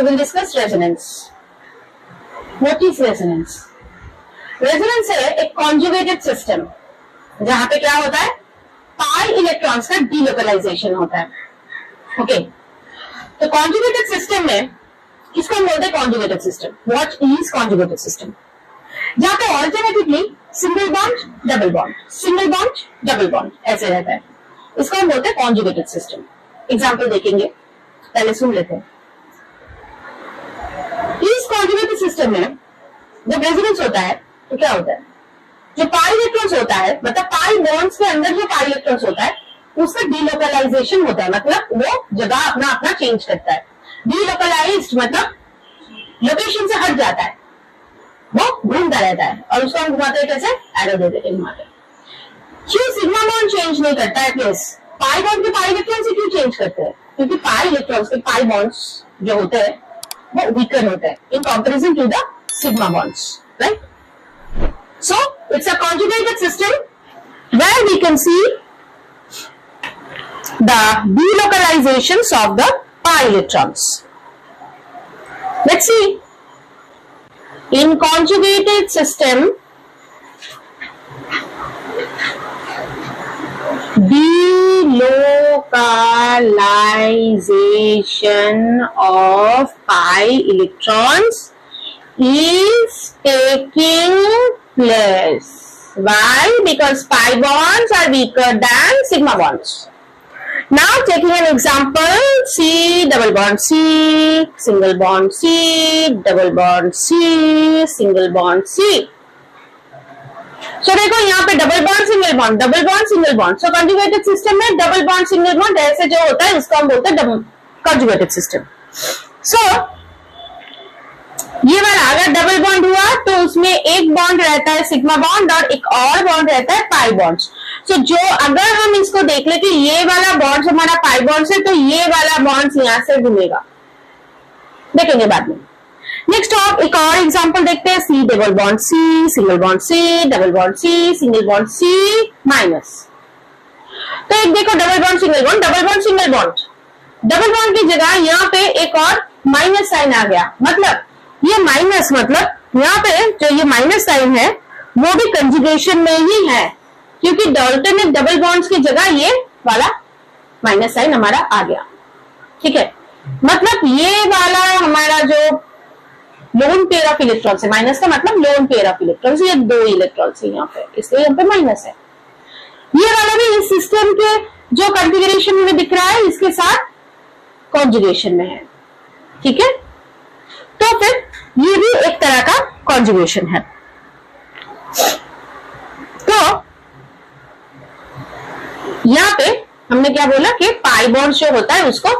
So we'll discuss resonance. What is resonance? Resonance है एक conjugated system जहां पे क्या होता है, pi इलेक्ट्रॉन्स का डीलोकलाइजेशन होता है. ओके, तो conjugated system में किसको हम बोलते हैं conjugated system? What is conjugated system? जहां पे alternatively single bond double bond, single bond double bond ऐसे रहता है, इसको हम बोलते हैं कॉन्जुगेटेड सिस्टम. एग्जांपल देखेंगे, पहले सुन लेते हैं. इस कॉन्जुगेटेड सिस्टम में जब रेजोनेंस होता है तो क्या होता है, जो पाई इलेक्ट्रॉन्स होता है, मतलब पाई बॉन्ड्स के अंदर जो पाई इलेक्ट्रॉन्स होता है उसका डीलोकलाइजेशन होता है, मतलब वो जगह अपना अपना चेंज करता है. डीलोकलाइज्ड मतलब लोकेशन से हट जाता है, वो घूमता रहता है, और उसको हम घुमाते हैं कैसे, एरो दे देते घुमाते. क्यों सिग्मा बॉन्ड चेंज नहीं करता है प्लेस? पाई बॉन्ड के पाई इलेक्ट्रॉन से क्यों चेंज करते हैं? क्योंकि पाई इलेक्ट्रॉन्स के पाई बॉन्ड्स जो होते हैं वो वीकर होते हैं in comparison to the sigma bonds, right? So it's a conjugated system where we can see the delocalizations of the pi electrons. Let's see. In conjugated system, delocalization of pi electrons is taking place. Why? Because pi bonds are weaker than sigma bonds. Now taking an example, C double bond C, single bond C, double bond C, single bond C. So देखो यहाँ पे double bond single bond, double bond single bond. So conjugated system में double bond single bond ऐसे जो होता है उसको हम बोलते हैं कंजुगेटेड सिस्टम. सो ये वाला अगर डबल बॉन्ड हुआ तो उसमें एक बॉन्ड रहता है सिग्मा बॉन्ड और एक और बॉन्ड रहता है पाई बॉन्ड्स. तो जो अगर हम इसको देख ले कि ये वाला बॉन्ड हमारा पाई बॉन्ड है तो ये वाला बॉन्ड यहां से घूमेगा, देखेंगे बाद में. नेक्स्ट एक और एग्जांपल देखते हैं. C double bond C, single bond C, double bond C, single bond C minus. तो एक देखो double bond single bond, double bond single bond, double bond की जगह यहाँ पे एक और माइनस साइन आ गया. मतलब ये माइनस, मतलब यहाँ पे जो ये माइनस साइन है वो भी कंजुगेशन में ही है, क्योंकि अल्टरनेट डबल बॉन्ड्स की जगह ये वाला माइनस साइन हमारा आ गया. ठीक है, मतलब ये वाला हमारा जो लोन पेयर ऑफ इलेक्ट्रॉन्स है, माइनस का मतलब लोन पेयर ऑफ इलेक्ट्रॉन्स, ये दो इलेक्ट्रॉन्स है यहाँ पे, इसलिए यहाँ पे माइनस है. ये वाला भी इस सिस्टम के जो कॉन्फ़िगरेशन में दिख रहा है इसके साथ कॉन्जुगेशन में है. ठीक है, तो फिर ये भी एक तरह का कॉन्जुगेशन है. तो यहाँ पे हमने क्या बोला कि पाई बॉन्ड जो होता है उसको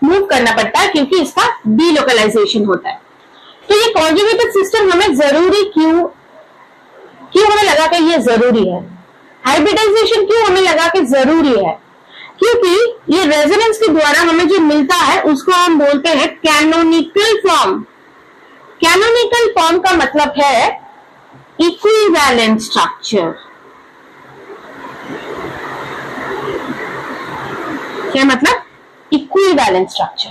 मूव करना पड़ता है क्योंकि इसका डीलोकलाइजेशन होता है. तो ये कॉन्जुगेटेड सिस्टम हमें जरूरी क्यों हमें लगा कि ये जरूरी है? हाइब्रिडाइजेशन क्यों हमें लगा कि जरूरी है? क्योंकि ये रेजोनेंस के द्वारा हमें जो मिलता है उसको हम बोलते हैं कैनोनिकल फॉर्म. कैनोनिकल फॉर्म का मतलब है इक्विवेलेंट स्ट्रक्चर. क्या मतलब? Equivalent structure.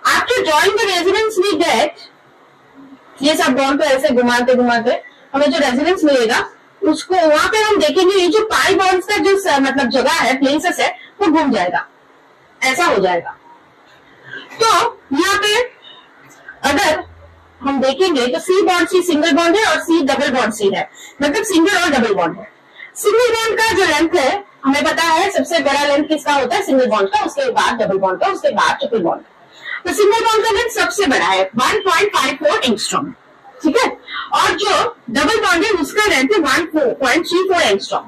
After drawing the resonance we get, ये सब बॉन्ड को ऐसे घुमाते घुमाते हमें जो रेजोनेंस मिलेगा उसको वहां पे हम देखेंगे ये जो पाई बॉन्ड्स का जो मतलब जगह है, प्लेसेस है, वो घूम जाएगा, ऐसा हो जाएगा. तो यहाँ पे अगर हम देखेंगे तो सी बॉन्ड सी सिंगल बॉन्ड है और सी डबल बॉन्ड सी है, मतलब सिंगल और डबल बॉन्ड है. सिंगल बॉन्ड का जो लेंथ है हमें पता है सबसे बड़ा लेंथ किसका होता है, सिंगल बॉन्ड का, उसके बाद डबल बॉन्ड का, उसके बाद ट्रिपल बॉन्ड. तो सिंगल बॉन्ड का लेंथ सबसे बड़ा है 1.54 एंगस्ट्रॉम. ठीक है, और जो डबल बॉन्ड है उसका लेंथ है 1.34 एंगस्ट्रॉम.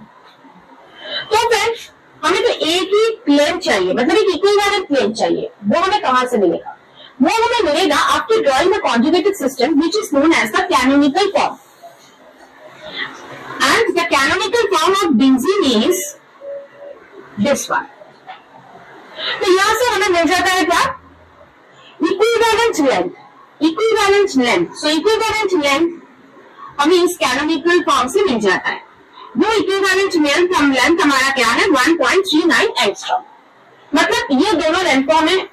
तो फिर हमें तो एक ही लेंथ चाहिए, मतलब एक इक्विवेलेंट लेंथ चाहिए. वो हमें कहां से मिलेगा? वो हमें मिलेगा after drawing the conjugated system which is known as the canonical form. And the canonical form of benzene is this one. तो यहां से हमें मिल जाता है क्या? Equivalent length. Equivalent length. So equivalent length हमें इस कैनोनिकल फॉर्म से मिल जाता है. वो इक्विवेलेंट लेंथ हमारा क्या है? 1.39 एंगस्ट्रॉम. मतलब ये दोनों लेंथ को हमें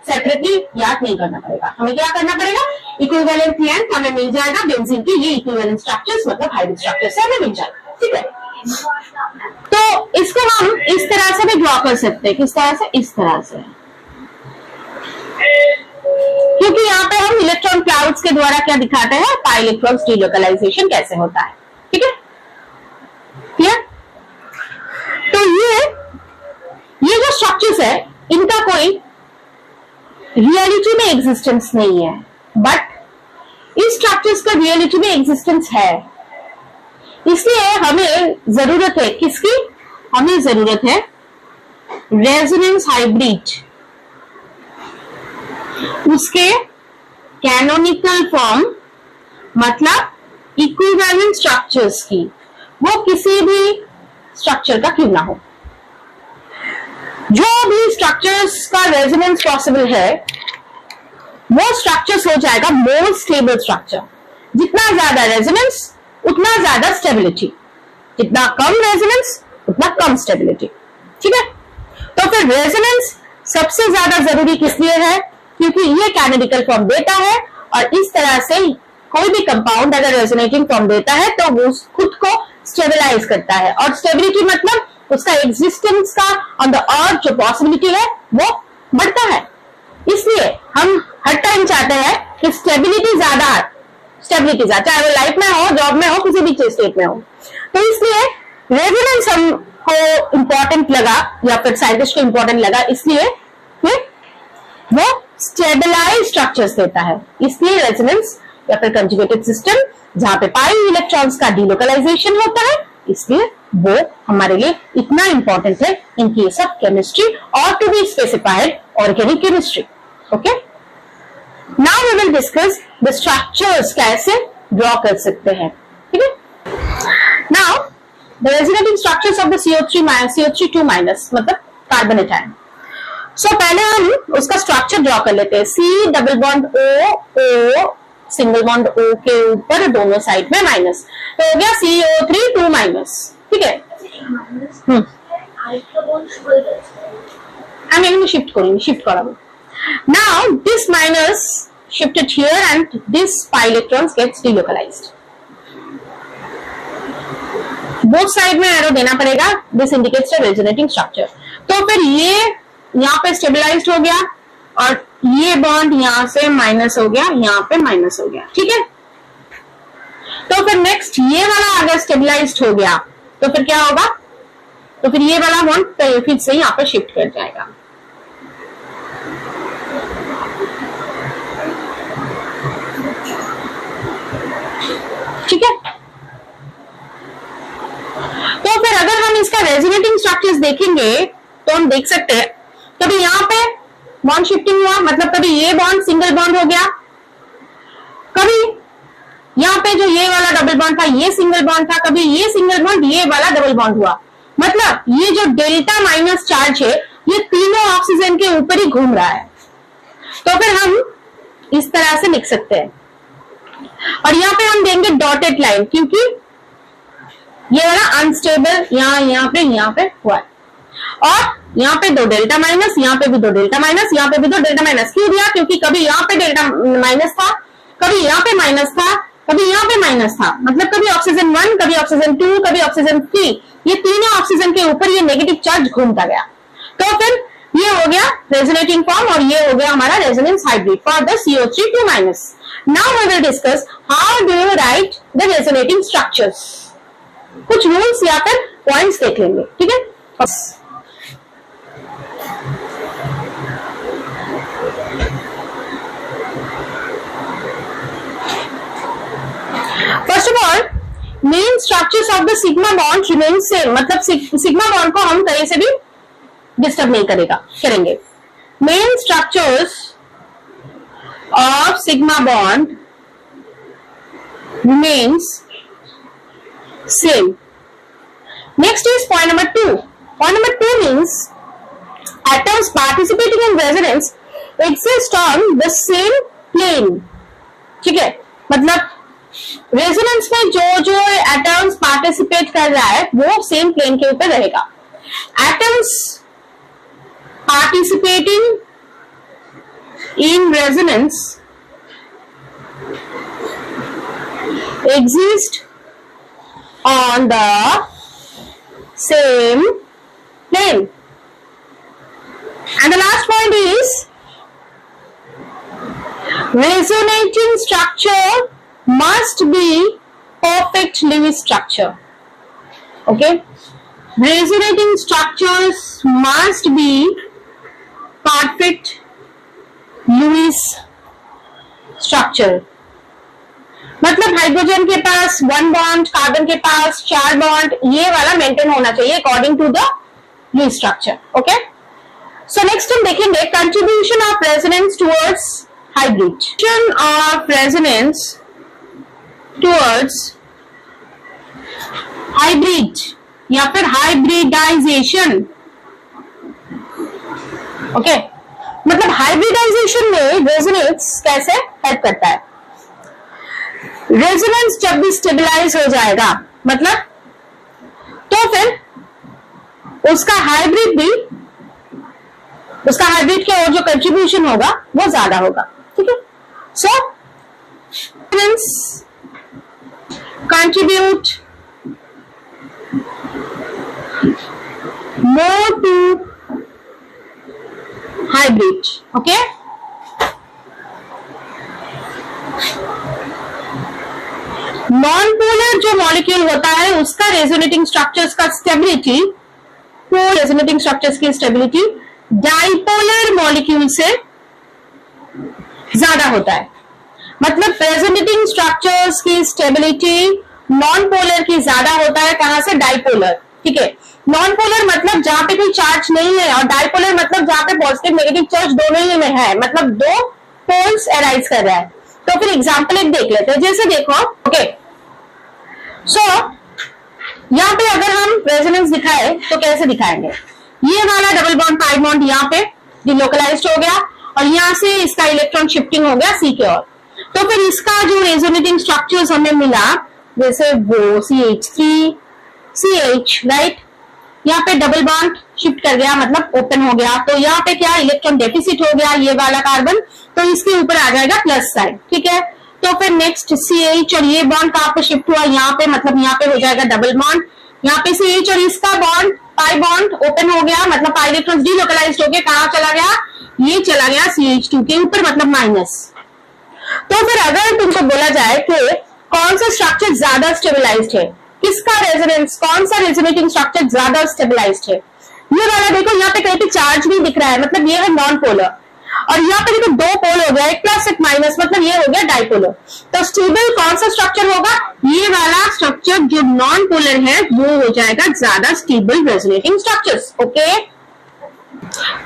सेपरेटली याद नहीं करना पड़ेगा, हमें क्या करना पड़ेगा, इक्विवेलेंट लेंथ हमें मिल जाएगा, बेंजीन की ये इक्विवेलेंट स्ट्रक्चर्स मतलब हाइब्रिड स्ट्रक्चर से हमें मिल जाएगा, ठीक है। तो इसको हम इस तरह से भी ड्रॉ कर सकते हैं, किस तरह से, इस तरह से, क्योंकि यहाँ पे हम इलेक्ट्रॉन क्लाउड्स के द्वारा क्या दिखाते हैं, पाई इलेक्ट्रॉन्स डीलोकलाइजेशन कैसे होता है, ठीक है, क्लियर। तो ये जो स्ट्रक्चर्स है इनका कोई रियलिटी में एग्जिस्टेंस नहीं है, बट इस स्ट्रक्चर्स का रियलिटी में एग्जिस्टेंस है, इसलिए हमें जरूरत है किसकी, हमें जरूरत है रेजोनेंस हाइब्रिड, उसके कैनोनिकल फॉर्म मतलब इक्विवेलेंट स्ट्रक्चर्स की, वो किसी भी स्ट्रक्चर का क्यों ना हो, जो भी स्ट्रक्चर्स का रेजोनेंस पॉसिबल है वो स्ट्रक्चर्स हो जाएगा मोर स्टेबल स्ट्रक्चर। जितना ज्यादा रेजोनेंस उतना ज्यादा स्टेबिलिटी, जितना कम रेजोनेंस उतना कम स्टेबिलिटी, ठीक है। तो फिर रेजोनेंस सबसे ज्यादा जरूरी किस लिए है, क्योंकि ये कैनोनिकल फॉर्म देता है, और इस तरह से कोई भी कंपाउंड अगर रेजोनेटिंग फॉर्म देता है तो वो खुद को स्टेबलाइज करता है, और स्टेबिलिटी मतलब उसका एग्जिस्टेंस का ऑन द अर्थ जो पॉसिबिलिटी है वो बढ़ता है। इसलिए हम हर टाइम चाहते हैं कि स्टेबिलिटी ज्यादा, चाहे वो लाइफ में हो, जॉब में हो, किसी भी स्टेट में हो। तो इसलिए रेजोनेंस हमको इंपॉर्टेंट लगा, या फिर साइंटिस्ट को इंपॉर्टेंट लगा, इसलिए वो स्टेबलाइज स्ट्रक्चर्स देता है। इसलिए रेजोनेंस या फिर कंजुगेटेड सिस्टम जहां पे पाई इलेक्ट्रॉन्स का डीलोकलाइजेशन होता है, इसलिए वो हमारे लिए इतना इंपॉर्टेंट है इन केस ऑफ केमिस्ट्री और to be specified organic chemistry. Okay, now we will discuss the structures, कैसे ड्रॉ कर सकते हैं, ठीक है। Now the resonating structures of the CO3 minus मतलब कार्बोनेटाइन। सो पहले हम उसका स्ट्रक्चर ड्रॉ कर लेते हैं। C double bond O single bond O के ऊपर दोनों साइड में माइनस, तो हो गया CO3 2 माइनस, ठीक है। আমি এখানে শিফট করিনি, শিফট করাবো। Now this minus shifted here and this pi electrons gets delocalized. Both side में एरो देना पड़ेगा, this indicates the resonating structure. तो फिर ये यहाँ पे स्टेबलाइज्ड हो गया, और ये बॉन्ड यहां से माइनस हो गया, यहाँ पे माइनस हो गया, ठीक है। तो फिर नेक्स्ट ये वाला अगर स्टेबलाइज्ड हो गया तो फिर क्या होगा, तो फिर ये वाला बॉन्ड फिर से यहाँ पे शिफ्ट कर जाएगा। ठीक है, तो फिर अगर हम इसका रेजोनेटिंग स्ट्रक्चर्स देखेंगे तो हम देख सकते हैं कभी यहाँ पे बॉन्ड शिफ्टिंग हुआ, मतलब कभी ये बॉन्ड सिंगल बॉन्ड हो गया, कभी यहाँ पे जो ये वाला डबल बॉन्ड था ये सिंगल बॉन्ड था, कभी ये सिंगल बॉन्ड ये वाला डबल बॉन्ड हुआ। मतलब ये जो डेल्टा माइनस चार्ज है ये तीनों ऑक्सीजन के ऊपर ही घूम रहा है। तो फिर हम इस तरह से लिख सकते हैं, और यहाँ पे हम देंगे डॉटेड लाइन, क्योंकि ये वाला अनस्टेबल यहाँ पे हुआ है, और यहाँ पे दो डेल्टा माइनस, यहाँ पे भी दो डेल्टा माइनस, यहाँ पे भी दो डेल्टा माइनस। क्यों दिया, क्योंकि कभी यहाँ पे डेल्टा माइनस था, कभी यहाँ पे माइनस था, कभी यहाँ पे माइनस था। मतलब कभी ऑक्सीजन 1, कभी ऑक्सीजन 2, कभी ऑक्सीजन 3, ये तीनों ऑक्सीजन के ऊपर ये नेगेटिव चार्ज घूमता गया। तो फिर ये हो गया रेजोनेटिंग फॉर्म, और ये हो गया हमारा resonance hybrid for the CO3 2 minus. Now we will discuss how do you write the resonating structures. कुछ रूल्स या फिर पॉइंट्स देख लेंगे, ठीक है। First of all main structures of the sigma bond remain same, मतलब सिग्मा बॉन्ड को हम कहीं से भी डिस्टर्ब नहीं करेंगे। Main structures of sigma bond remains same. Next is point number 2. Point number 2 means atoms participating in resonance exist on the same plane. ठीक है, मतलब रेजोनेंस में जो एटम्स पार्टिसिपेट कर रहा है वो सेम प्लेन के ऊपर रहेगा। Atoms participating in resonance exist on the same plane. And the last point is resonating structure must be perfect Lewis structure. Okay, resonating structures must be perfect Lewis structure. मतलब hydrogen के पास 1 bond, carbon के पास 4 bond, ये वाला maintain होना चाहिए according to the Lewis structure. Okay, so next हम देखेंगे contribution of resonance towards hybrid. Of resonance towards hybrid या फिर हाइब्रिडाइजेशन. ओके, मतलब हाइब्रिडाइजेशन में रेजोनेंस कैसे हेल्प करता है. रेजोनेंस जब भी स्टेबलाइज हो जाएगा मतलब तो फिर उसका हाइब्रिड के और जो कंट्रीब्यूशन होगा वो ज्यादा होगा. ठीक है, so contribute more to hybrid. Okay, non polar जो मॉलिक्यूल होता है उसका रेजोनेटिंग स्ट्रक्चर्स का स्टेबिलिटी, रेजोनेटिंग स्ट्रक्चर्स की स्टेबिलिटी डाइपोलर मॉलिक्यूल से ज्यादा होता है. मतलब रेजोनेटिंग स्ट्रक्चर्स की स्टेबिलिटी नॉन पोलर की ज्यादा होता है. कहां से? डाइपोलर. ठीक है, नॉन पोलर मतलब जहां पे कोई चार्ज नहीं है, और डाइपोलर मतलब जहां पे पॉजिटिव नेगेटिव चार्ज दोनों ही में है, मतलब दो पोल्स अराइज कर रहा है. तो फिर एग्जाम्पल एक देख लेते हैं. जैसे देखो, ओके, सो यहाँ पे अगर हम रेजोनेंस दिखाए तो कैसे दिखाएंगे. ये वाला डबल बॉन्ड पाई बॉन्ड यहाँ पे डिलोकलाइज्ड हो गया और यहाँ से इसका इलेक्ट्रॉन शिफ्टिंग हो गया सी की ओर. तो फिर इसका जो रेजोनेटिंग स्ट्रक्चर्स हमें मिला जैसे वो CH3 CH, राइट, यहाँ पे डबल बॉन्ड शिफ्ट कर गया मतलब ओपन हो गया. तो यहाँ पे क्या इलेक्ट्रॉन डेफिसिट हो गया ये वाला कार्बन, तो इसके ऊपर आ जाएगा प्लस साइड. ठीक है, तो फिर नेक्स्ट CH और ये बॉन्ड कहाँ पे शिफ्ट हुआ, यहाँ पे, मतलब यहाँ पे हो जाएगा डबल बॉन्ड. यहाँ पे CH और इसका बॉन्ड पाई बॉन्ड ओपन हो गया, मतलब पाई इलेक्ट्रॉन डिलोकलाइज्ड हो गया. कहाँ चला गया? ये चला गया CH2 के ऊपर, मतलब माइनस. तो फिर अगर तुमको बोला जाए कि कौन सा स्ट्रक्चर ज्यादा स्टेबलाइज्ड है, किसका रेजोनेंस, कौन सा रेजोनेटिंग स्ट्रक्चर ज्यादा स्टेबलाइज्ड है, ये वाला देखो यहाँ पे कहीं पे चार्ज नहीं दिख रहा है, मतलब ये है नॉन पोलर. और यहाँ पे देखो दो पोल हो गया, एक प्लस एक माइनस, मतलब ये हो गया डाइपोलर. तो स्टेबल कौन सा स्ट्रक्चर होगा? ये वाला स्ट्रक्चर जो नॉन पोलर है वो हो जाएगा ज्यादा stable resonating structures. Okay,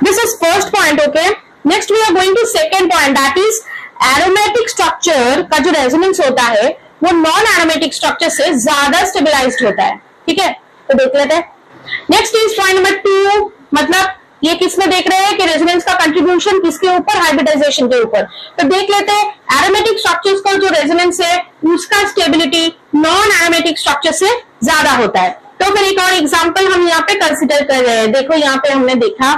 this is first point. Okay, next we are going to second point, that is aromatic structure का जो रेजोनेंस होता है वो नॉन एरोमेटिक स्ट्रक्चर से ज्यादा स्टेबलाइज्ड होता है. ठीक है, तो देख लेते हैं. नेक्स्ट इज पॉइंट नंबर 2, मतलब ये किसमें देख रहे हैं कि रेजोनेंस का कंट्रीब्यूशन किसके ऊपर? हाइब्रिडाइजेशन के ऊपर. तो देख लेते हैं एरोमेटिक स्ट्रक्चर्स का जो रेजोनेंस है उसका स्टेबिलिटी नॉन एरोमेटिक स्ट्रक्चर से ज्यादा होता है. तो फिर एक और एग्जांपल हम यहाँ पे कंसिडर कर रहे हैं. देखो यहाँ पे हमने देखा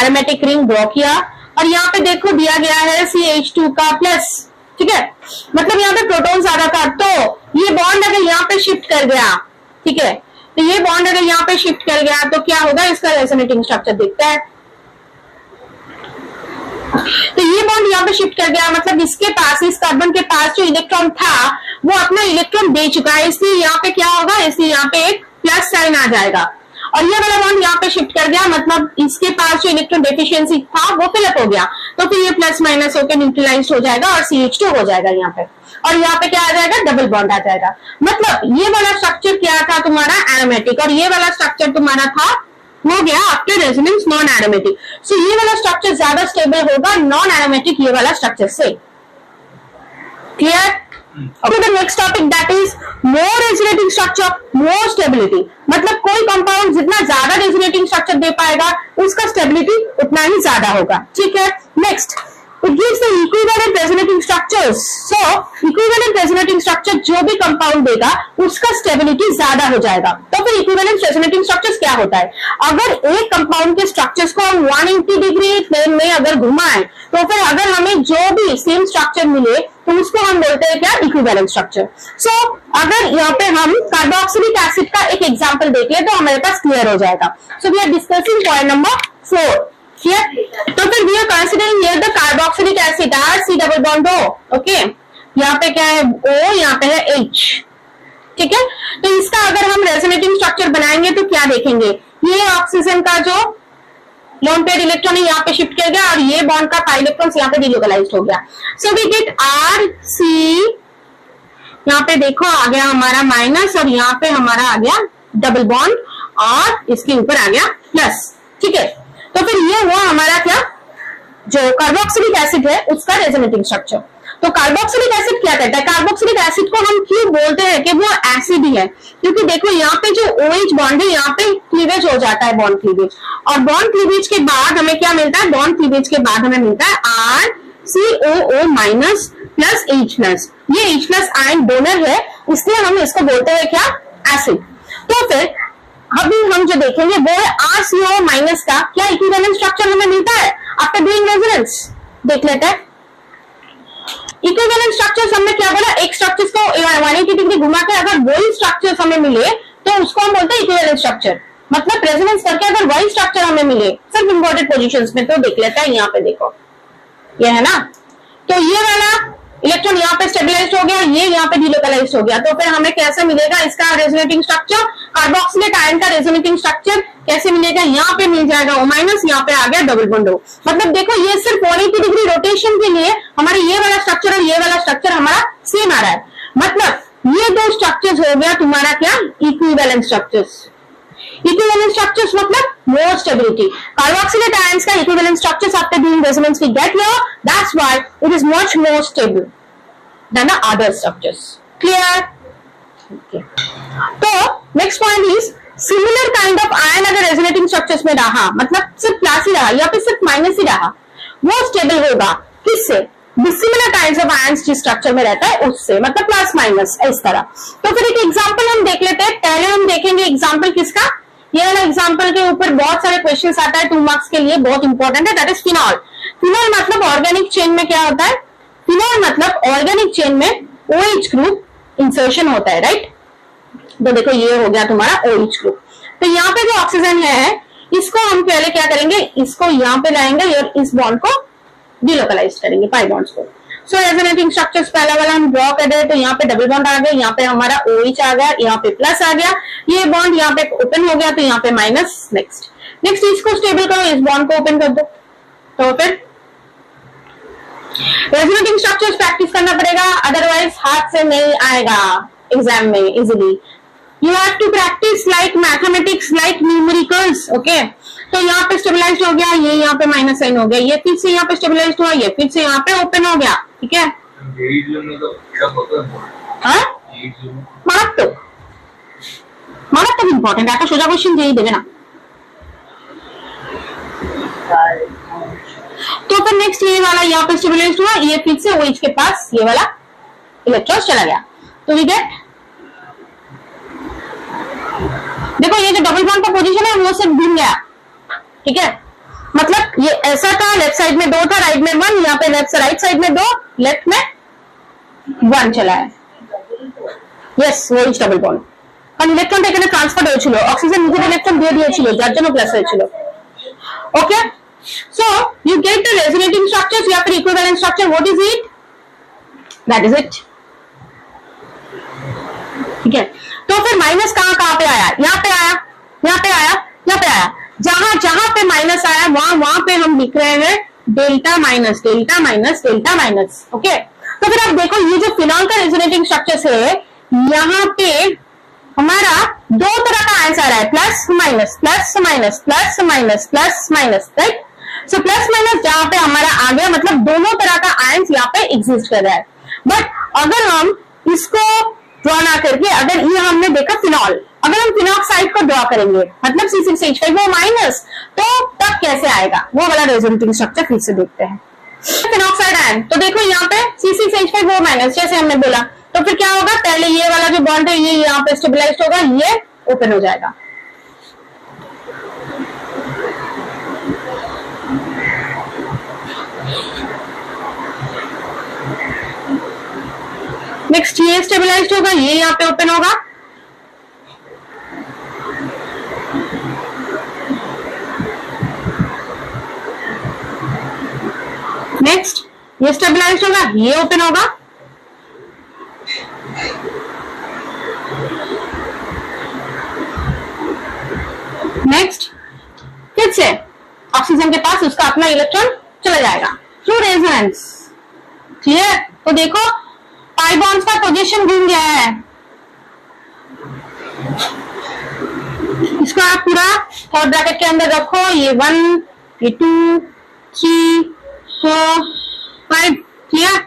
एरोमेटिक रिंग ड्रॉ किया और यहाँ पे देखो दिया गया है CH2 का प्लस. ठीक है, मतलब यहाँ पे प्रोटॉन ज्यादा था, तो ये बॉन्ड अगर यहाँ पे शिफ्ट कर गया, ठीक है, तो ये बॉन्ड अगर यहाँ पे शिफ्ट कर गया तो क्या होगा? इसका रेजोनेटिंग स्ट्रक्चर दिखता है. तो ये बॉन्ड यहाँ पे शिफ्ट कर गया, मतलब इसके पास, इस कार्बन के पास जो इलेक्ट्रॉन था वो अपना इलेक्ट्रॉन दे चुका है, इसलिए यहाँ पे क्या होगा? इसलिए यहाँ पे एक प्लस साइन आ जाएगा. और ये वाला बॉन्ड यहाँ पे शिफ्ट कर गया, मतलब इसके पास जो इलेक्ट्रॉन डेफिशिएंसी था वो फिलअप हो गया, तो फिर ये प्लस माइनस होकर न्यूट्रलाइज हो जाएगा और CH2 हो जाएगा यहाँ पे. और यहाँ पे क्या आ जाएगा? डबल बॉन्ड आ जाएगा. मतलब ये वाला स्ट्रक्चर क्या था तुम्हारा? एरोमेटिक, और ये वाला स्ट्रक्चर तुम्हारा था हो गया आफ्टर रेजोनेंस नॉन एरोमेटिक. सो ये वाला स्ट्रक्चर ज्यादा स्टेबल होगा नॉन एरोमेटिक ये वाला स्ट्रक्चर से. Clear? Okay, the next topic that is more resonating structure, more stability. मतलब कोई कंपाउंड जितना ज्यादा रेजोनेटिंग स्ट्रक्चर दे पाएगा उसका स्टेबिलिटी उतना ही ज्यादा होगा. ठीक है, next It gives the equivalent resonating structures. So equivalent resonating structure जो भी कंपाउंड देगा उसका स्टेबिलिटी ज्यादा हो जाएगा। तो फिर इक्विवेलेंट रेजोनेटिंग स्ट्रक्चर्स क्या होता है? अगर एक कंपाउंड के स्ट्रक्चर्स को हम 180 डिग्री प्लेन में अगर घुमाएं तो फिर अगर हमें जो भी सेम स्ट्रक्चर मिले तो उसको हम बोलते हैं क्या? Equivalent structure. सो अगर यहाँ पे हम कार्बोक्सिलिक एसिड का एक एग्जाम्पल देख ले तो हमारे पास क्लियर हो जाएगा। So we are discussing point number 4। तो फिर we are considering here the carboxylic acid R C double bond O। Okay, यहाँ पे क्या है? O, यहाँ पे है H। ठीक है, तो इसका अगर हम रेजोनेटिंग स्ट्रक्चर बनाएंगे तो क्या देखेंगे? ये ऑक्सीजन का जो लोन पेयर इलेक्ट्रॉन है यहाँ पे शिफ्ट किया गया और ये बॉन्ड का पाई इलेक्ट्रॉन यहाँ पे डिलोकलाइज्ड हो गया। So we get R C, यहाँ पे देखो आ गया हमारा माइनस और यहाँ पे हमारा आ गया डबल बॉन्ड और इसके ऊपर आ गया प्लस। ठीक है, तो फिर ये हुआ हमारा क्या? जो कार्बोक्सिलिक एसिड है उसका रेजोनेटिंग स्ट्रक्चर। तो कार्बोक्सिलिक एसिड क्या कहता है? कार्बोक्सिलिक एसिड को हम क्यों बोलते हैं कि वो एसिड ही है? क्योंकि देखो यहाँ पे जो OH बॉन्ड है यहाँ पे क्लीवेज हो जाता है, बॉन्ड क्लीवेज, और बॉन्ड क्लीवेज के बाद हमें क्या मिलता है? बॉन्ड क्लीवेज के बाद हमें मिलता है RCOO minus plus H plus. ये H प्लस आयन डोनर है, इसलिए हम इसको बोलते हैं क्या? एसिड। तो फिर अभी हम जो देखेंगे वो है RCOO माइनस का क्या इक्विवेलेंट स्ट्रक्चर हमें मिलता है आफ्टर डूइंग रेजोनेंस। देख लेते हैं इक्विवेलेंट स्ट्रक्चर्स। हमने क्या बोला? एक स्ट्रक्चर्स को 180 डिग्री घुमा के अगर वही स्ट्रक्चर्स हमें मिले तो उसको हम बोलते हैं इक्विवेलेंट स्ट्रक्चर। मतलब रेजोनेंस करके अगर वही स्ट्रक्चर हमें मिले सिर्फ इंपॉर्टेंट पोजीशंस में, तो देख लेते हैं। यहाँ पे देखो ये है ना, तो ये वाला इलेक्ट्रॉन यहाँ पे स्टेबलाइज्ड हो गया, ये यहाँ पे डिलोकलाइज्ड हो गया। तो फिर हमें कैसे मिलेगा इसका रेजोनेटिंग स्ट्रक्चर? कार्बोक्सिलेट आयन का रेजोनेटिंग स्ट्रक्चर कैसे मिलेगा? यहाँ पे मिल जाएगा O माइनस, यहाँ पे आ गया डबल बॉन्ड O। मतलब देखो ये सिर्फ 180 डिग्री रोटेशन के लिए हमारे ये वाला स्ट्रक्चर और ये वाला स्ट्रक्चर हमारा सेम आ रहा है। मतलब ये दो स्ट्रक्चर्स हो गया तुम्हारा क्या? Equivalent structures. इक्विवेलेंट स्ट्रक्चर्स मतलब more stability. Carboxylate ions का equivalent structures after doing resonance we get here. That's why it is much more stable than the other structures. Clear? Okay. तो next point is similar kind of ion अगर resonating structures में रहा, मतलब सिर्फ plus ही रहा या फिर सिर्फ माइनस ही रहा, वो स्टेबल होगा किससे? डिसिमिलर काइंड्स ऑफ आयंस जिस स्ट्रक्चर में रहता है उससे, मतलब प्लस माइनस इस तरह। तो फिर एक एग्जांपल हम देख लेते हैं। पहले हम देखेंगे एग्जांपल किसका? ये वाला एग्जांपल के ऊपर बहुत सारे क्वेश्चंस आता है 2 मार्क्स के लिए, बहुत इंपॉर्टेंट है। That is phenol. फिनॉल मतलब ऑर्गेनिक चेन में क्या होता है? फिनॉल मतलब ऑर्गेनिक चेन में OH ग्रुप इंसर्शन होता है, राइट? तो देखो ये हो गया तुम्हारा OH ग्रुप। तो यहाँ पे जो ऑक्सीजन है इसको हम पहले क्या करेंगे? इसको यहाँ पे लाएंगे और इस बॉन्ड को डिलोकलाइज करेंगे, पाई बॉन्ड्स को। सो रेजोनेटिंग स्ट्रक्चर्स पहला वाला हम ड्रॉ कर रहे हैं। तो यहाँ पे डबल बॉन्ड आ गया, यहाँ पे हमारा OH आ गया, यहाँ पे प्लस आ गया, ये बॉन्ड यहाँ पे ओपन हो गया तो यहाँ पे माइनस। नेक्स्ट इसको स्टेबल करो, इस बॉन्ड को ओपन कर दो। तो फिर रेजोनेटिंग स्ट्रक्चर्स प्रैक्टिस करना पड़ेगा, अदरवाइज हाथ से नहीं आएगा एग्जाम में easily. You have to practise like mathematics, like numericals. Okay, तो यहाँ पे स्टेबलाइज हो गया, ये यहाँ पे माइनस साइन हो गया, ये फिर से यहाँ पे स्टेबलाइज हुआ, ये फिर से यहाँ पे ओपन हो गया। ठीक है, मारात्मक इंपॉर्टेंट है, सोजा क्वेश्चन यही देवे ना। तो फिर नेक्स्ट ये वाला यहाँ पे स्टेबलाइज हुआ, ये फिर से OH के पास ये वाला इलेक्ट्रॉन चला गया। तो वी गेट, देखो ये जो डबल बॉन्ड का पोजीशन है वो सिर्फ घूम गया। ठीक है, मतलब ये ऐसा था, लेफ्ट साइड में 2 था, राइट में 1, यहाँ पे लेफ्ट राइट साइड में 2, लेफ्ट में 1 चला है। यस, OH डबल बॉन्ड কারণ ইলেকট্রনটা এখানে ট্রান্সফার হয়েছিল, অক্সিজেন নিজের ইলেকট্রন দিয়ে দিয়েছিল যার জন্য প্লাস হয়েছিল। Okay, so you get the resonating structures या फिर equivalent structure, what is it? That is it. ठीक है, तो फिर माइनस कहां पे आया? यहाँ पे आया, यहाँ पे आया, यहाँ पे आया। जहां जहां पे माइनस आया वहां पे हम लिख रहे हैं delta minus, delta minus, delta minus. Okay, तो फिर आप देखो ये जो फिनॉल का रेजोनेटिंग स्ट्रक्चर है, यहाँ पे हमारा 2 तरह का आंसर आ रहा है, plus minus, plus minus, plus minus, plus minus, right? So plus minus जहां पे हमारा आ गया, मतलब दोनों तरह का आयंस यहाँ पे एग्जिस्ट कर रहा है। बट अगर हम इसको ड्रॉ ना करके, अगर ये हमने देखा फिनॉल, अगर हम फिनॉक्साइड को ड्रॉ करेंगे मतलब C6H5 वो माइनस, तो तब कैसे आएगा? वो वाला रेजोनेटिंग स्ट्रक्चर फिर से देखते हैं। फिनॉक्साइड आयन, तो देखो यहाँ पे C6H5O माइनस जैसे हमने बोला, तो फिर क्या होगा, पहले ये वाला जो बॉन्ड है ये यहाँ पे स्टेबलाइज होगा, ये ओपन हो जाएगा। नेक्स्ट ये स्टेबलाइज होगा, ये यहाँ पे ओपन होगा। नेक्स्ट ये स्टेबलाइज होगा, ये ओपन होगा। नेक्स्ट फिर से ऑक्सीजन के पास उसका अपना इलेक्ट्रॉन चला जाएगा थ्रू रेजोनेंस। क्लियर? तो देखो पाई बॉन्ड्स का पोजीशन घूम गया है। इसको आप पूरा थर्ड ब्रैकेट के अंदर रखो, ये 1, ये 2, 3, 4, 5। Clear?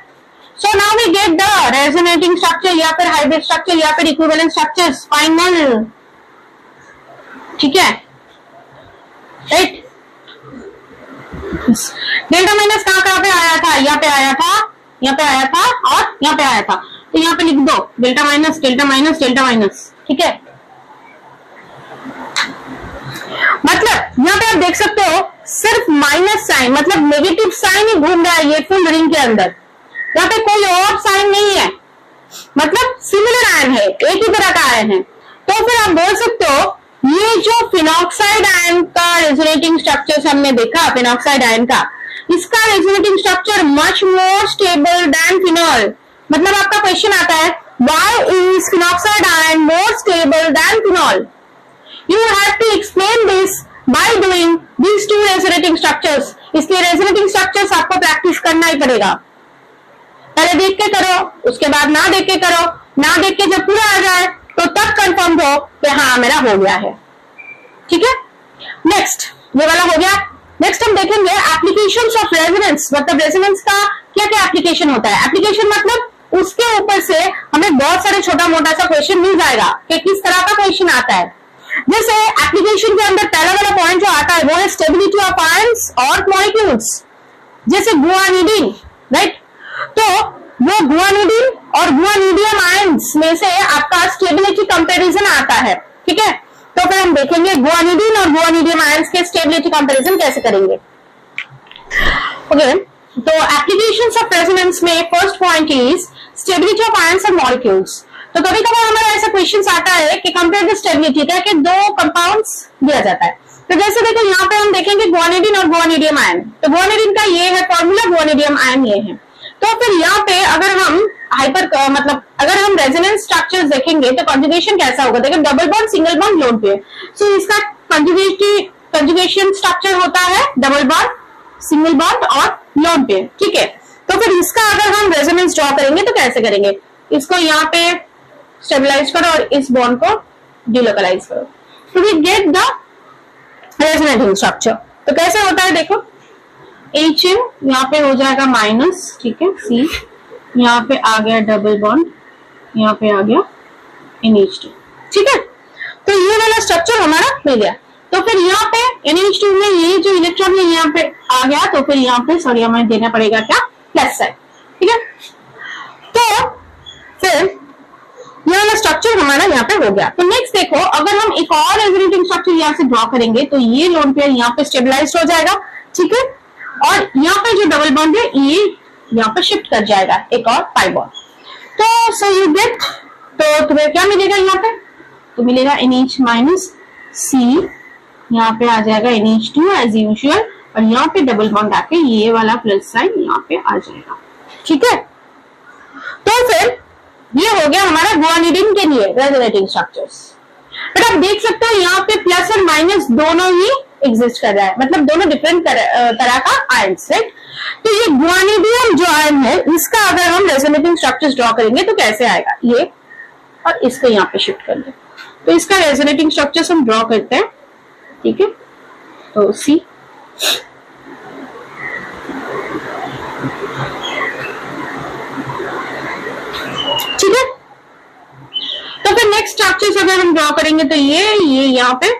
So now we get the resonating structure या फिर हाइब्रिड स्ट्रक्चर या फिर इक्विवेलेंट स्ट्रक्चर्स फाइनल। ठीक है, राइट? डेल्टा माइनस कहां पे आया था? यहाँ पे आया था, यहाँ पे आया था और यहाँ पे आया था, तो यहाँ पे लिख दो delta minus delta minus delta minus. ठीक है, मतलब यहाँ पे आप देख सकते हो सिर्फ माइनस साइन, मतलब नेगेटिव साइन ही घूम रहा है ये फुल रिंग के अंदर। यहाँ पे कोई और साइन नहीं है, मतलब सिमिलर आयन है, एक ही तरह का आयन है। तो फिर आप बोल सकते हो ये जो फिनॉक्साइड आयन का रेजोनेटिंग स्ट्रक्चर हमने देखा, फिनॉक्साइड आयन का, इसका resonating structure much more stable than phenol. मतलब आपका क्वेश्चन आता है why is phenoxide ion more stable than phenol? You have to explain this by doing these two resonating structures. इसलिए resonating structures आपको practice करना ही पड़ेगा। पहले देख के करो, उसके बाद ना देख के करो, ना देख के जब पूरा आ जाए तो तब कंफर्म हो कि हाँ मेरा हो गया है। ठीक है, नेक्स्ट ये वाला हो गया। नेक्स्ट हम देखेंगे एप्लीकेशंस ऑफ रेजोनेंस, मतलब रेजोनेंस का क्या क्या एप्लीकेशन होता है। एप्लीकेशन मतलब उसके ऊपर से हमें बहुत सारे छोटा मोटा सा क्वेश्चन मिल जाएगा कि किस तरह का क्वेश्चन आता है। जैसे एप्लीकेशन के अंदर पहला वाला पॉइंट जो आता है वो है स्टेबिलिटी ऑफ आयंस और मॉलिक्यूल्स, जैसे गुआनिडीन, राइट? तो वो गुआनिडीन और गुआनिडियम आयंस में से आपका स्टेबिलिटी कंपैरिजन आता है। ठीक है, तो फिर हम देखेंगे गुआनिडीन और गुआनिडियम आयंस के स्टेबिलिटी कंपैरिजन कैसे करेंगे। ओके, तो एप्लीकेशंस ऑफ रेजोनेंस में first point is stability of ions और मॉलिक्यूल्स। तो कभी कभी हमारा ऐसा क्वेश्चन आता है कि कंपेयर द स्टेबिलिटी करके दो कंपाउंड्स दिया जाता है। तो जैसे देखो यहाँ पे हम देखेंगे गुआनिडीन और गुआनिडियम आयन, तो गुआनिडीन का ये है फॉर्मूला, गुआनिडियम आयन ये है। तो फिर यहाँ पे अगर हम मतलब अगर हम रेजोनेंस स्ट्रक्चर्स देखेंगे तो कंजुगेशन कैसा होगा। देखो double bond, single bond, lone pair. So इसका कंजुगेशन स्ट्रक्चर होता है डबल बॉन्ड, सिंगल बॉन्ड और लोन पेयर। ठीक है, तो फिर इसका अगर हम रेजोनेंस ड्रॉ करेंगे तो कैसे करेंगे, इसको यहाँ पे स्टेबलाइज करो और इस बॉन्ड को डिलोकलाइज करो, तो we get the resonating structure. तो कैसे होता है देखो, एच यहाँ पे हो जाएगा माइनस, ठीक है, सी यहाँ पे आ गया डबल बॉन्ड, यहाँ पे आ गया NH2। ठीक है, तो ये वाला स्ट्रक्चर हमारा मिल गया। तो फिर यहाँ पे NH2 में ये जो इलेक्ट्रॉन है यहाँ पे आ गया, तो फिर यहाँ पे सॉरी हमें देना पड़ेगा क्या, प्लस साइन। ठीक है, तो फिर ये वाला स्ट्रक्चर हमारा यहाँ पे हो गया। तो नेक्स्ट देखो, अगर हम एक और रेजोनेटिंग स्ट्रक्चर यहाँ से ड्रॉ करेंगे तो ये लोन पेयर यहाँ पे स्टेबलाइज्ड हो जाएगा। ठीक है, और यहाँ पे जो डबल बॉन्ड है ये यहाँ पे शिफ्ट कर जाएगा एक और पाई बॉन्ड। तो सो यू गेट, तो तुम्हें क्या मिलेगा यहाँ पे, तो मिलेगा NH माइनस C, यहाँ पे आ जाएगा NH2 एज यूजुअल, और यहाँ पे डबल बॉन्ड आके ये वाला प्लस साइन यहाँ पे आ जाएगा। ठीक है, तो फिर ये हो गया हमारा गुआनिडीन के लिए रेजोनेटिंग स्ट्रक्चर्स। बट आप देख सकते हो यहाँ पे प्लस और माइनस दोनों ही एग्जिस्ट कर रहा है, मतलब दोनों डिफरेंट तरह का आयंस, राइट? तो ये गुआनिडियम जो आयन है इसका अगर हम रेजोनेटिंग स्ट्रक्चर्स ड्रॉ करेंगे तो कैसे आएगा, ये और इसको यहाँ पे शिफ्ट कर दे, तो इसका रेजोनेटिंग स्ट्रक्चर्स हम ड्रॉ करते हैं। ठीक है, तो सी ठीक है, तो फिर नेक्स्ट स्ट्रक्चर्स अगर हम ड्रॉ करेंगे तो ये यहाँ पे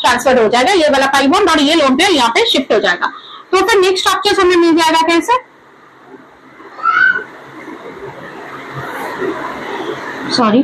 ट्रांसफर हो जाएगा, ये वाला पाई बॉन्ड, और ये लोन पेयर यहाँ पे शिफ्ट हो जाएगा। तो फिर नेक्स्ट स्ट्रक्चर्स हमें मिल जाएगा कैसे, सॉरी,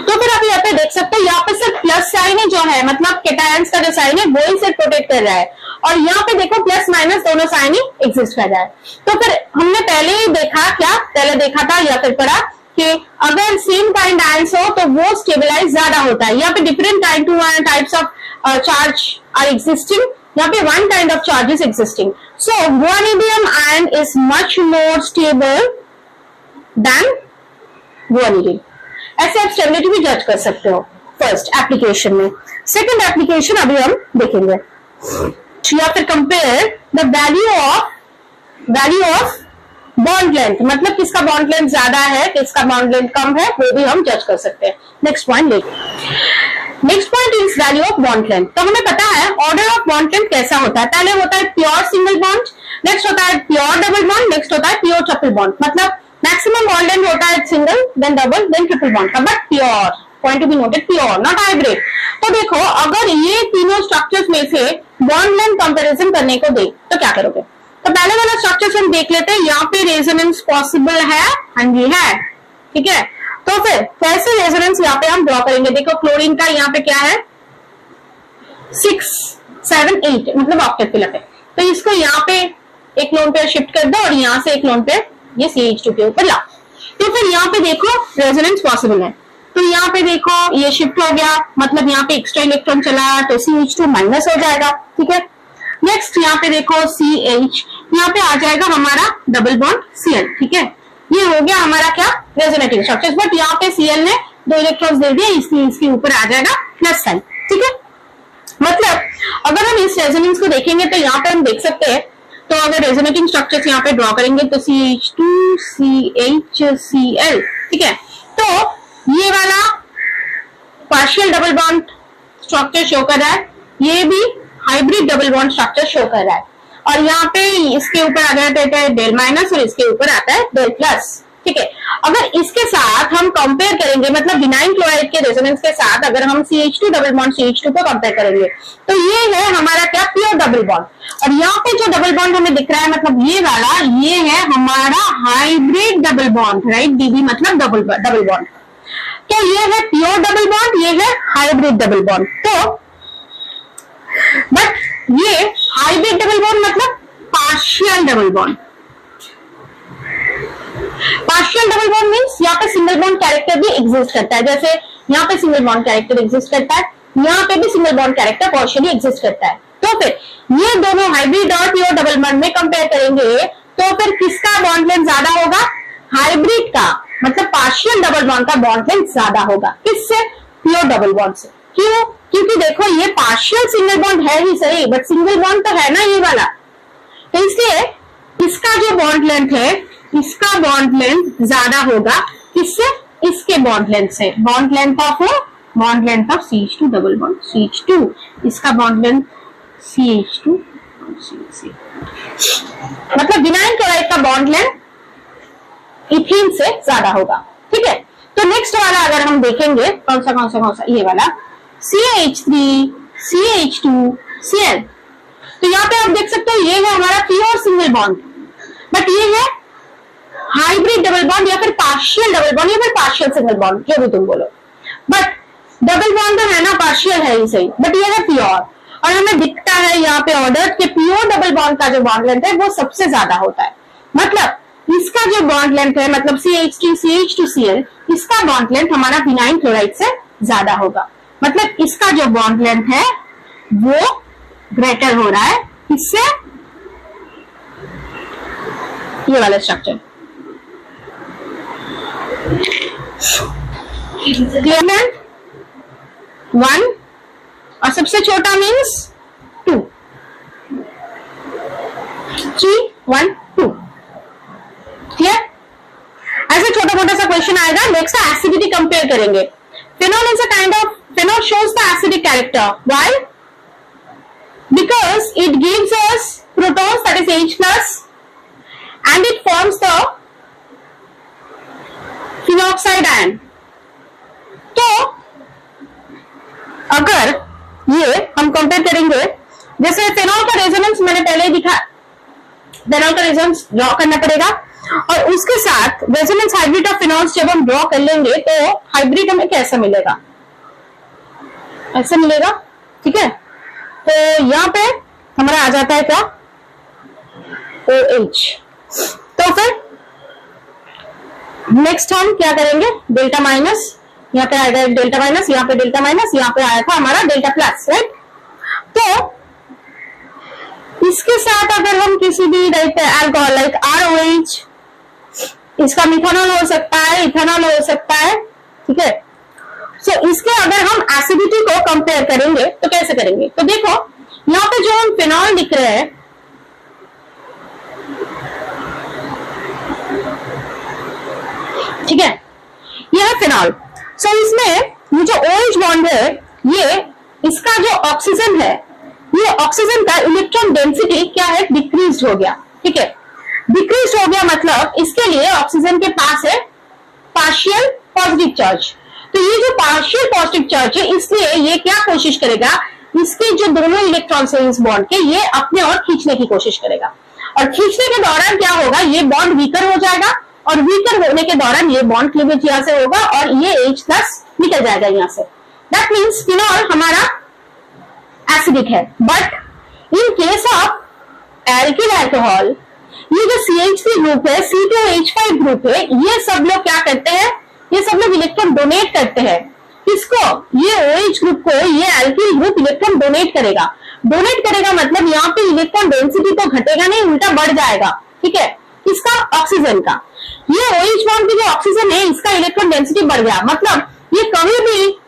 तो फिर आप यहाँ पे देख सकते हो, यहाँ पे सिर्फ प्लस साइन है जो है, मतलब केटायंस का जो साइन है वो ही सिर्फ प्रोटेक्ट कर रहा है, और यहाँ पे देखो प्लस माइनस दोनों साइन ही एग्जिस्ट कर रहा है। तो फिर हमने पहले ही देखा, क्या पहले देखा था या फिर पढ़ा कि अगर सेम काइंड आयंस हो तो वो स्टेबलाइज ज्यादा होता है। यहाँ पे different kind two types of charge are existing, यहाँ पे one kind of charge is existing. So guanidinium ion is much more stable than guanidine. ऐसे आप स्टेबिलिटी भी जज कर सकते हो फर्स्ट एप्लीकेशन में। सेकंड एप्लीकेशन अभी हम देखेंगे, या फिर compare the value of bond length, मतलब किसका बॉन्ड लेंथ ज्यादा है किसका बॉन्ड लेंथ कम है वो भी हम जज कर सकते हैं। Next point next point is value of bond length. तो हमें पता है ऑर्डर ऑफ बॉन्ड लेंथ कैसा होता है, पहले होता है प्योर सिंगल बॉन्ड, नेक्स्ट होता है प्योर डबल बॉन्ड, नेक्स्ट होता है प्योर ट्रिपल बॉन्ड। मतलब मैक्सिमम बॉन्ड लेंथ होता है single then double then triple bond का, but pure, point to be noted, pure not hybrid. तो देखो अगर ये तीनों स्ट्रक्चर्स में से बॉन्ड लेंथ कंपैरिजन करने को दे तो क्या करोगे। तो पहले वाला स्ट्रक्चर हम देख लेते हैं, यहाँ पे रेजोनेंस पॉसिबल है, हाँ जी है, ठीक है। तो फिर कैसे रेजोनेंस यहाँ पे हम ड्रॉ करेंगे। देखो क्लोरीन का यहाँ पे क्या है 6 7 8 मतलब ऑक्टेट पिलर पे, तो इसको यहाँ पे एक लोन पे शिफ्ट कर दो और यहाँ से एक लोन पे ये CH2 के ऊपर ला। तो फिर यहाँ पे देखो रेजोनेंस पॉसिबल है, तो यहाँ पे देखो ये शिफ्ट हो गया, मतलब यहाँ पे एक्स्ट्रा इलेक्ट्रॉन चला तो CH2 माइनस हो जाएगा, ठीक है। नेक्स्ट यहाँ पे देखो CH, यहाँ पे आ जाएगा हमारा डबल बॉन्ड Cl, ठीक है। ये हो गया हमारा क्या रेजोनेटिंग स्ट्रक्चर, बट यहाँ पे Cl ने 2 इलेक्ट्रॉन्स दे दिए, इसलिए इसके ऊपर आ जाएगा प्लस साइन, ठीक है। मतलब अगर हम इस रेजोनेंस को देखेंगे तो यहाँ पे हम देख सकते हैं, तो अगर रेजोनेटिंग स्ट्रक्चर्स यहाँ पे ड्रॉ करेंगे तो CH2 CH Cl, ठीक है। तो ये वाला partial double bond structure show कर रहा है, ये भी hybrid double bond structure show कर रहा है, और यहाँ पे इसके ऊपर आ जाता है डेल माइनस और इसके ऊपर आता है डेल प्लस, ठीक है। अगर इसके साथ हम कंपेयर करेंगे, मतलब विनाइल क्लोराइड के रेजोनेंस के साथ अगर हम CH2 डबल बॉन्ड CH2 को कंपेयर करेंगे तो ये है हमारा क्या प्योर डबल बॉन्ड, और यहाँ पे जो डबल बॉन्ड हमें दिख रहा है मतलब ये वाला, ये है हमारा hybrid double bond, right, DB मतलब डबल बॉन्ड। तो ये है प्योर डबल बॉन्ड, ये है हाइब्रिड डबल बॉन्ड। तो बट ये हाइब्रिड डबल बॉन्ड मतलब partial double bond. Partial double bond means यहाँ पे सिंगल बॉन्ड कैरेक्टर भी एग्जिस्ट करता है, जैसे यहाँ पे सिंगल बॉन्ड कैरेक्टर एग्जिस्ट करता है, यहाँ पे भी single bond character partially exist करता है। तो फिर ये दोनों हाइब्रिड और प्योर डबल बॉन्ड में कंपेयर करेंगे तो फिर किसका बॉन्ड लेंथ ज्यादा होगा, हाइब्रिड का, मतलब पार्शियल डबल बॉन्ड का बॉन्ड लेंथ ज्यादा होगा, किससे, प्योर डबल बॉन्ड से। क्यों, क्योंकि देखो ये पार्शियल सिंगल बॉन्ड है ही सही, बट सिंगल बॉन्ड तो है ना ये वाला, तो इसलिए इसका जो बॉन्ड लेंथ है, इसका बॉन्ड लेंथ ज्यादा होगा, किससे, इसके बॉन्ड लेंथ से। Bond length of CH2 double bond CH2, इसका बॉन्ड लेंथ CH2 CH, मतलब विनाइल क्लोराइड का बॉन्ड लेंथ इथीन से ज्यादा होगा, ठीक है। तो नेक्स्ट वाला अगर हम देखेंगे कौन सा ये वाला CH3 CH2 Cl, तो यहाँ पे आप देख सकते हो ये है हमारा प्योर सिंगल बॉन्ड, बट ये है हाइब्रिड डबल बॉन्ड या फिर पार्शियल डबल बॉन्ड या फिर पार्शियल सिंगल बॉन्ड, जो भी तुम बोलो, बट डबल बॉन्ड तो है ना, पार्शियल है ही सही, बट ये है प्योर। और हमें दिखता है यहाँ पे ऑर्डर के प्योर डबल बॉन्ड का जो बॉन्ड लेंथ है वो सबसे ज्यादा होता है, मतलब इसका जो बॉन्ड लेंथ है, मतलब CH3 CH2 Cl, इसका बॉन्ड लेंथ हमारा विनाइल क्लोराइड से ज्यादा होगा, मतलब इसका जो बॉन्ड लेंथ है वो ग्रेटर हो रहा है, इससे ये वाला स्ट्रक्चर क्लियर, 1 और सबसे छोटा मीन्स 2, 3 1 2, क्लियर। ऐसे छोटा मोटा सा क्वेश्चन आएगा। नेक्स्ट एसिडिटी कंपेयर करेंगे। Phenol is a kind of, phenol shows the acidic character. Why? Because it gives us protons, that is H plus, and it forms the phenoxide ion. तो अगर ये हम कंपेयर करेंगे जैसे phenol का resonance मैंने पहले दिखा, फिनॉल का रेजोनेंस ड्रॉ करना पड़ेगा और उसके साथ रेजोनेंस हाइब्रिड ऑफ फिनॉल्स जब हम ड्रॉ कर लेंगे तो हाइब्रिड हमें कैसा मिलेगा, ऐसा मिलेगा। ठीक है, तो यहां पे हमारा आ जाता है क्या, OH। तो फिर नेक्स्ट हम क्या करेंगे, डेल्टा माइनस, यहाँ पे आएगा डेल्टा माइनस, यहाँ पे डेल्टा माइनस, यहाँ पे आया था हमारा डेल्टा प्लस, राइट। तो इसके साथ अगर हम किसी भी अल्कोहल लाइक ROH, इसका मिथानॉल हो सकता है, इथेनॉल हो सकता है, ठीक है। सो इसके अगर हम एसिडिटी को कंपेयर करेंगे तो कैसे करेंगे, तो देखो यहाँ पे जो हम फिनॉल लिख रहे हैं, ठीक है, ये है फिनॉल। सो इसमें ये जो OH बॉन्ड है, ये इसका जो ऑक्सीजन है, ये ऑक्सीजन का इलेक्ट्रॉन डेंसिटी क्या है, डिक्रीज हो गया। ठीक है, डिक्रीज हो गया मतलब इसके लिए ऑक्सीजन के पास है पार्शियल पॉजिटिव चार्ज। तो ये जो पार्शियल पॉजिटिव चार्ज है, इसलिए ये क्या कोशिश करेगा, इसके जो दोनों इलेक्ट्रॉन्स है इस बॉन्ड के, ये अपने और खींचने की कोशिश करेगा। और खींचने के दौरान क्या होगा, ये बॉन्ड वीकर हो जाएगा और वीकर होने के दौरान ये बॉन्ड क्लीवेज यहां से होगा और ये H+ निकल जाएगा यहां से। दैट मीन्स फिनॉल हमारा एसिडिक है। But in case of alkyl alcohol, ये जो CH3 ग्रुप है, C2H5 ग्रुप है, ये सब लोग क्या करते हैं, ये सब लोग इलेक्ट्रॉन डोनेट करते हैं। किसको, ये OH ग्रुप को ये एल्किल ग्रुप इलेक्ट्रॉन डोनेट करेगा। डोनेट करेगा मतलब यहाँ पे इलेक्ट्रॉन डेंसिटी तो घटेगा नहीं, उल्टा बढ़ जाएगा। ठीक है, किसका, ऑक्सीजन का। ये OH बॉन्ड की जो ऑक्सीजन है, इसका इलेक्ट्रॉन डेंसिटी बढ़ गया, मतलब ये कभी भी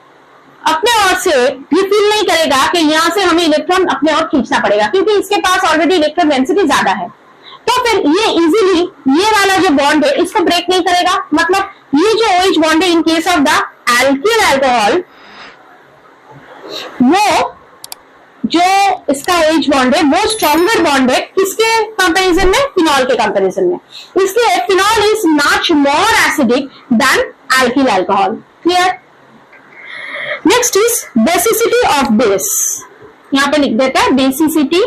अपने ओर से ये फील नहीं करेगा कि यहाँ से हमें इलेक्ट्रॉन अपने ओर खींचना पड़ेगा, क्योंकि इसके पास ऑलरेडी इलेक्ट्रॉन डेंसिटी ज्यादा है। तो फिर ये इजीली ये वाला जो बॉन्ड है इसको ब्रेक नहीं करेगा। मतलब ये जो OH बॉन्ड है in case of the alkyl alcohol, वो जो इसका OH बॉन्ड है वो स्ट्रॉन्गर बॉन्ड है किसके कंपैरिजन में, फिनॉल के कंपैरिजन में। इसलिए phenol is much more acidic then alkyl alcohol. Clear. Next is basicity of base, यहां पे लिख देता है बेसिसिटी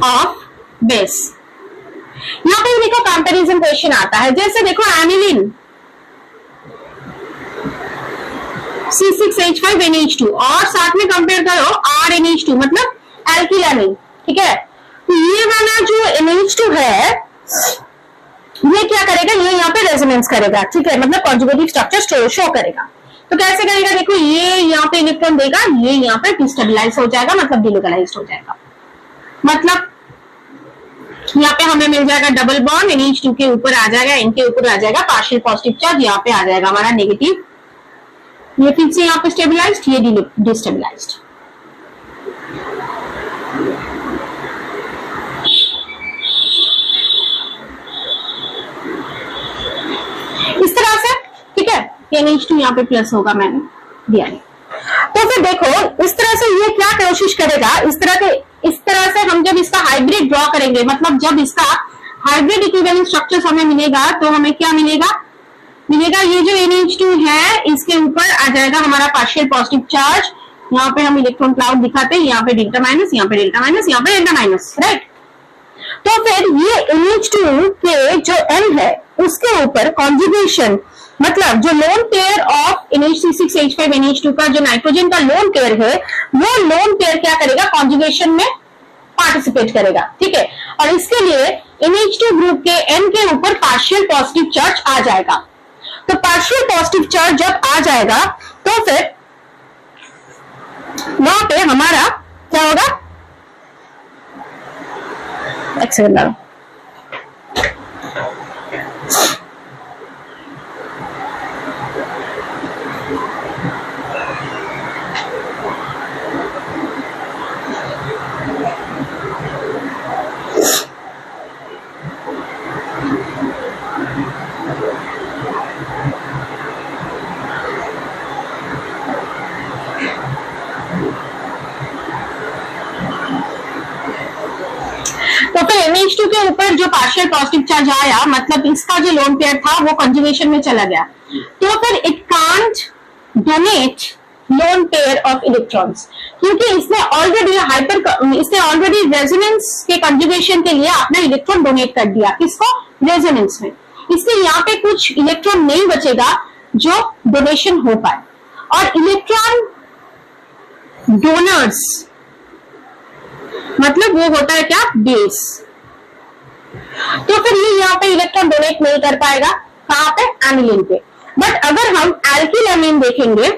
ऑफ बेस। यहां पे देखो कंपैरिजन क्वेश्चन आता है, जैसे देखो एनिलीन C6H5NH2 और साथ में कंपेयर करो RNH2 मतलब एल्किल एमीन। ठीक है, तो ये वाला जो NH2 है ये क्या करेगा, ये यहाँ पे रेजोनेंस करेगा। ठीक है, मतलब कॉन्जुगेटिव स्ट्रक्चर शो करेगा। तो कैसे करेगा, देखो ये यहाँ पे इलेक्ट्रॉन देगा, ये यहाँ पे डिस्टेबलाइज हो जाएगा, मतलब डिलोकलाइज्ड हो जाएगा। मतलब यहाँ पे हमें मिल जाएगा डबल बॉन्ड, NH2 के ऊपर आ जाएगा, इनके ऊपर आ जाएगा पार्शियल पॉजिटिव चार्ज, यहाँ पे आ जाएगा हमारा नेगेटिव। ये फिर से यहाँ पे स्टेबलाइज्ड, ये डिस्टेबलाइज्ड। इस तरह से, ठीक है, NH2 यहाँ पे प्लस होगा, मैंने दिया है। तो फिर देखो इस तरह से ये क्या कोशिश करेगा, इस तरह से हम जब इसका हाइब्रिड ड्रॉ करेंगे, मतलब जब इसका हाइब्रिड इक्विवेलेंट स्ट्रक्चर हमें मिलेगा तो हमें क्या मिलेगा, ये जो NH2 है इसके ऊपर आ जाएगा हमारा पार्शियल पॉजिटिव चार्ज। यहाँ पे हम इलेक्ट्रॉन क्लाउड दिखाते हैं, यहाँ पे डेल्टा माइनस, यहाँ पे डेल्टा माइनस, यहाँ पे डेल्टा माइनस, राइट। तो फिर ये NH2 के जो N है उसके ऊपर कॉन्जुगेशन, मतलब जो लोन पेयर ऑफ C6H5NH2 का जो नाइट्रोजन का लोन पेयर है, वो लोन पेयर क्या करेगा, कॉन्जुगेशन में पार्टिसिपेट करेगा। ठीक है, और इसके लिए NH2 ग्रुप के N के ऊपर पार्शियल पॉजिटिव चार्ज आ जाएगा। तो पार्शियल पॉजिटिव चार्ज जब आ जाएगा तो फिर वहां पे हमारा क्या होगा, एक सेकंड, तो फिर NH2 के ऊपर जो पार्शियल पॉजिटिव चार्ज आया, मतलब इसका जो लोन पेयर था वो कंजुगेशन में चला गया। तो फिर it can't donate loan pair of electrons, क्योंकि इसने ऑलरेडी रेजोनेंस के कंजुगेशन के लिए अपना इलेक्ट्रॉन डोनेट कर दिया, किसको, रेजोनेंस में, इसलिए यहाँ पे कुछ इलेक्ट्रॉन नहीं बचेगा जो डोनेशन हो पाए। और इलेक्ट्रॉन डोनर्स मतलब वो होता है क्या, बेस, तो फिर ये यहाँ पे इलेक्ट्रॉन डोनेट नहीं कर पाएगा, कहां पे, एनिलीन पे। बट अगर हम एल्किल एमीन देखेंगे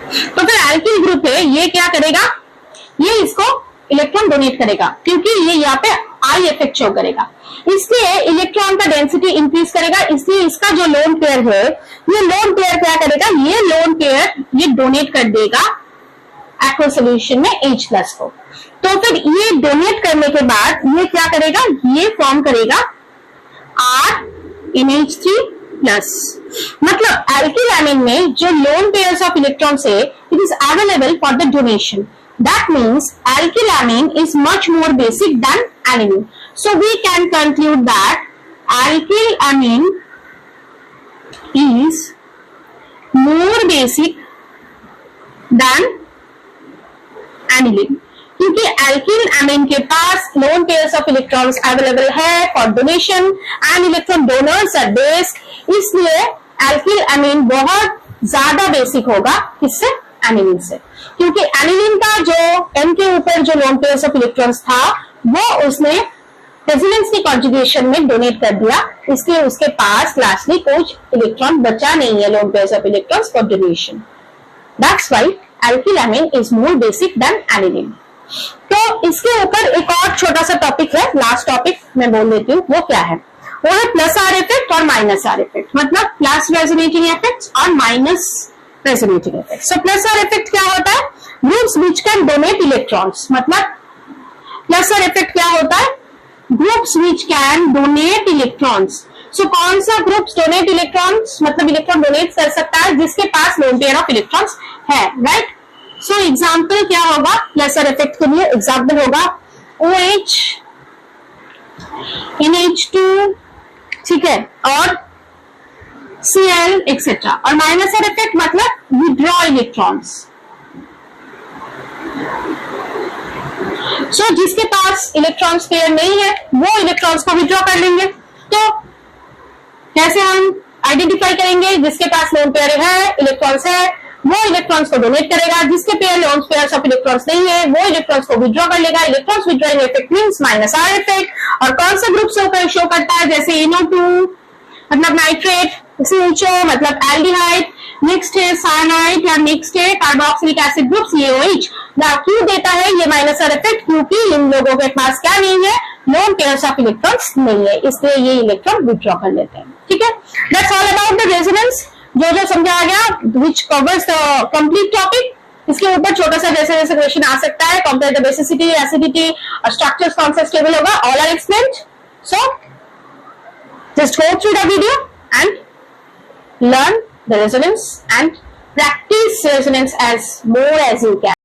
तो फिर एल्किल ग्रुप है, ये क्या करेगा, ये इसको इलेक्ट्रॉन डोनेट करेगा, क्योंकि ये यहाँ पे आई इफेक्ट शो करेगा, इसलिए इलेक्ट्रॉन का डेंसिटी इंक्रीज करेगा, इसलिए इसका जो लोन पेयर है, ये लोन पेयर क्या करेगा, ये लोन पेयर ये डोनेट कर देगा एक्वस सॉल्यूशन में H+ को। तो फिर ये डोनेट करने के बाद ये क्या करेगा, ये फॉर्म करेगा RNH3+। मतलब एल्किल एमीन में जो लोन पेयर्स ऑफ इलेक्ट्रॉन्स है, it is available for the donation. That means alkyl amine is much more basic than alanine. So we can conclude that alkyl amine is more basic than aniline. क्योंकि alkyl amine के पास lone pairs of electrons available है for donation and electron donors are base, इसलिए alkyl amine बहुत ज्यादा basic होगा किससे, aniline से, क्योंकि एनिलीन का जो एन के ऊपर जो लोन पेयर्स ऑफ इलेक्ट्रॉन्स था वो उसने रेजोनेंस की कॉन्जुगेशन में डोनेट कर दिया, इसलिए उसके पास लास्टली कुछ इलेक्ट्रॉन बचा नहीं है lone pairs of electrons for donation. That's why alkyl amine is more basic than aniline. तो इसके ऊपर एक और छोटा सा टॉपिक है, लास्ट टॉपिक मैं बोल देती हूँ, वो क्या है, वो है प्लस आर इफेक्ट और माइनस आर इफेक्ट, मतलब प्लस रेजोनेटिंग इफेक्ट्स और minus resonating effect. So plus R effect क्या होता है, groups which can donate electrons, मतलब प्लस आर इफेक्ट क्या होता है, groups which can donate electrons. So कौन सा ग्रुप्स डोनेट इलेक्ट्रॉन्स, मतलब इलेक्ट्रॉन डोनेट कर सकता है जिसके पास लोन पेयर ऑफ इलेक्ट्रॉन्स है, राइट। सो एग्जाम्पल क्या होगा प्लस आर इफेक्ट के लिए, एग्जाम्पल होगा OH, NH2, ठीक है, और Cl एक्सेट्रा। और माइनस आर इफेक्ट मतलब विड्रॉ इलेक्ट्रॉन्स। सो जिसके पास इलेक्ट्रॉन्स पेयर नहीं है वो इलेक्ट्रॉन्स को विड्रॉ कर लेंगे। तो कैसे हम आइडेंटिफाई करेंगे, जिसके पास लोन पेयर है, इलेक्ट्रॉन्स है, वो इलेक्ट्रॉन्स को डोनेट करेगा, जिसके pair lone pairs of electrons नहीं है वो इलेक्ट्रॉन्स को विड्रॉ कर लेगा। Electrons withdrawing effect means minus R effect. और कौन सा ग्रुप शो करता है, जैसे NO2 मतलब नाइट्रेट, CHO मतलब एल्डिहाइड, नेक्स्ट है साइनाइड या नेक्स्ट है कार्बोक्सिलिक एसिड ग्रुप COH। क्यों देता है ये माइनस आर इफेक्ट, क्योंकि इन लोगों के पास क्या नहीं है, लोन पेयर्स ऑफ इलेक्ट्रॉन्स नहीं है, इसलिए ये इलेक्ट्रॉन विड्रॉ कर लेते हैं। ठीक है, that's all about the resonance, जो समझाया गया which covers the complete topic. इसके ऊपर छोटा सा जैसे जैसे क्वेश्चन आ सकता है, कंपेयर द बेसिसिटी, एसिडिटी और स्ट्रक्चर्स कौन सा स्टेबल होगा, all are explained. So just go through the video and learn the resonance and practice resonance as more as you can.